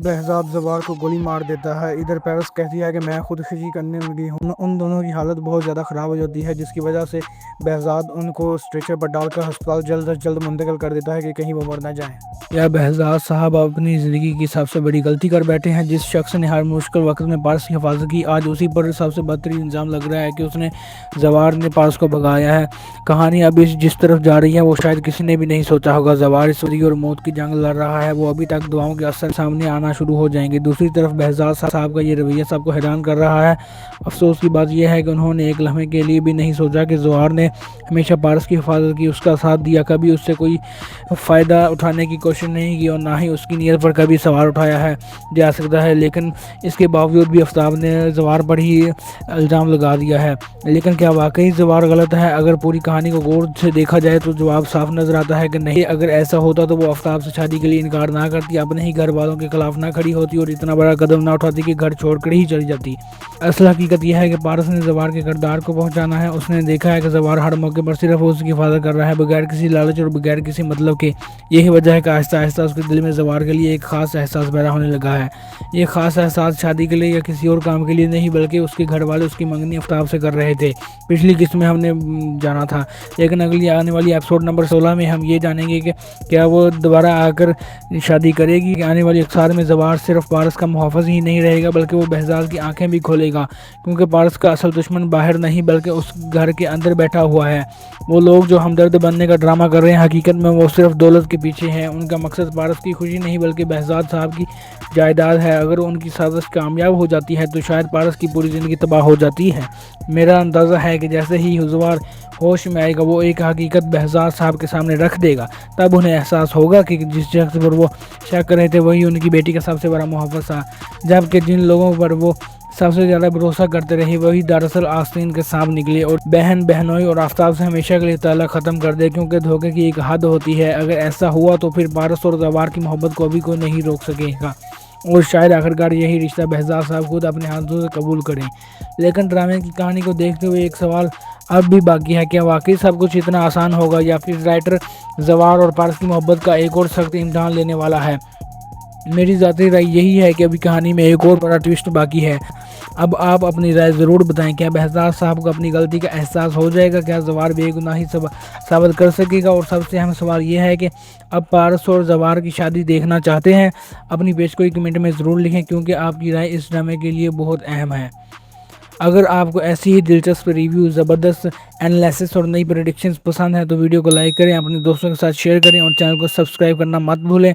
बहज़ाद ज़वार को गोली मार देता है। इधर पारस कहती है कि मैं खुदकुशी करने लगी हूँ। उन दोनों की हालत बहुत ज़्यादा ख़राब हो जाती है, जिसकी वजह से बहज़ाद उनको स्ट्रेचर पर डालकर अस्पताल जल्द से जल्द मुंतकिल कर देता है कि कहीं वो मर ना जाए। या बहज़ाद साहब अपनी ज़िंदगी की सबसे बड़ी गलती कर बैठे हैं। जिस शख्स ने हर मुश्किल वक्त में पारस की हिफाजत की, आज उसी पर सबसे बदतरीन इल्ज़ाम लग रहा है कि उसने ज़वार ने पारस को भगाया है। कहानी अभी जिस तरफ जा रही है वो शायद किसी ने भी नहीं सोचा होगा। ज़वार इस जिंदगी और मौत की जंग लड़ रहा है, वो अभी तक दुआओं के असर सामने आना शुरू हो जाएंगे। दूसरी तरफ बहज़ाद साहब का ये रवैया सबको हैरान कर रहा है। अफसोस की बात यह है कि उन्होंने एक लम्हे के लिए भी नहीं सोचा कि ज़वार ने हमेशा पारस की हिफाजत की, उसका साथ दिया, कभी उससे कोई फ़ायदा उठाने की कोशिश नहीं की और ना ही उसकी नीयत पर कभी सवाल उठाया है जा सकता है। लेकिन इसके बावजूद भी आफ्ताब ने ज़वार पर ही इल्ज़ाम लगा दिया है। लेकिन क्या वाकई ज़वार गलत है? अगर पूरी कहानी को गौर से देखा जाए तो जवाब साफ नज़र आता है कि नहीं। अगर ऐसा होता तो वो आफ्ताब से शादी के लिए इनकार ना करती, अपने ही घर वालों के खिलाफ ना खड़ी होती और इतना बड़ा कदम ना उठाती कि घर छोड़कर ही चली जाती। असल हकीकत यह है कि पारस ने ज़वार के किरदार को पहुंचाना है। उसने देखा है कि ज़वार हर मौके पर सिर्फ उसकी हिफाजत कर रहा है, बगैर किसी लालच और बगैर किसी मतलब के। यही वजह है कि आहिस्ता आहिस्ता उसके दिल में ज़वार के लिए एक ख़ास एहसास पैदा होने लगा है। ये ख़ास एहसास शादी के लिए या किसी और काम के लिए नहीं, बल्कि उसके घर वाले उसकी मंगनी आफ्ताब से कर रहे थे। पिछली किस्त में हमने जाना था, लेकिन अगली आने वाली एपिसोड नंबर 16 में हम ये जानेंगे कि क्या वो दोबारा आकर शादी करेगी। कि आने वाली अक्सार में ज़वार सिर्फ पारस का मुहाफ़िज़ ही नहीं रहेगा, बल्कि वो बहज़ाद की आंखें भी खोलेगा, क्योंकि पारस का असल दुश्मन बाहर नहीं बल्कि उस घर के अंदर बैठा हुआ है। वो लोग जो हमदर्द बनने का ड्रामा कर रहे हैं, हकीकत में वो सिर्फ दौलत के पीछे हैं। उनका मकसद पारस की खुशी नहीं बल्कि बहज़ाद साहब की जायदाद है। अगर उनकी साजिश कामयाब हो जाती है तो शायद पारस की पूरी ज़िंदगी तबाह हो जाती है। मेरा अंदाज़ा है कि जैसे ही ज़वार होश में आएगा वो एक हकीकत बहज़ाद साहब के सामने रख देगा। तब उन्हें एहसास होगा कि जिस शख्स पर वो शक कर रहे थे वही उनकी बेटी का सबसे बड़ा मुहाफ़िज़ था, जबकि जिन लोगों पर वो सबसे ज़्यादा भरोसा करते रहे वही दरअसल आस्तीन के सांप निकले और बहन बहनोई और आफ्ताब से हमेशा के लिए ताल्लुक़ ख़त्म कर दे। क्योंकि धोखे की एक हद होती है। अगर ऐसा हुआ तो फिर पारस और ज़वार की मोहब्बत को भी कोई नहीं रोक सकेगा और शायद आखिरकार यही रिश्ता बहज़ाद साहब खुद अपने हाथों से कबूल करें। लेकिन ड्रामे की कहानी को देखते हुए एक सवाल अब भी बाकी है, क्या वाकई सब कुछ इतना आसान होगा या फिर राइटर ज़वार और पारस की मोहब्बत का एक और सख्त इम्तहान लेने वाला है? मेरी ज़ाती राय यही है कि अभी कहानी में एक और बड़ा ट्विस्ट बाकी है। अब आप अपनी राय ज़रूर बताएं। क्या बहज़ाद साहब को अपनी गलती का एहसास हो जाएगा? क्या ज़वार बेगुनाही साबित कर सकेगा? और सबसे अहम सवाल यह है कि अब पारस और ज़वार की शादी देखना चाहते हैं? अपनी पेश कोई कमेंट में ज़रूर लिखें, क्योंकि आपकी राय इस ड्रामे के लिए बहुत अहम है। अगर आपको ऐसी ही दिलचस्प रिव्यू, ज़बरदस्त एनालिसिस और नई प्रेडिक्शंस पसंद है तो वीडियो को लाइक करें, अपने दोस्तों के साथ शेयर करें और चैनल को सब्सक्राइब करना मत भूलें।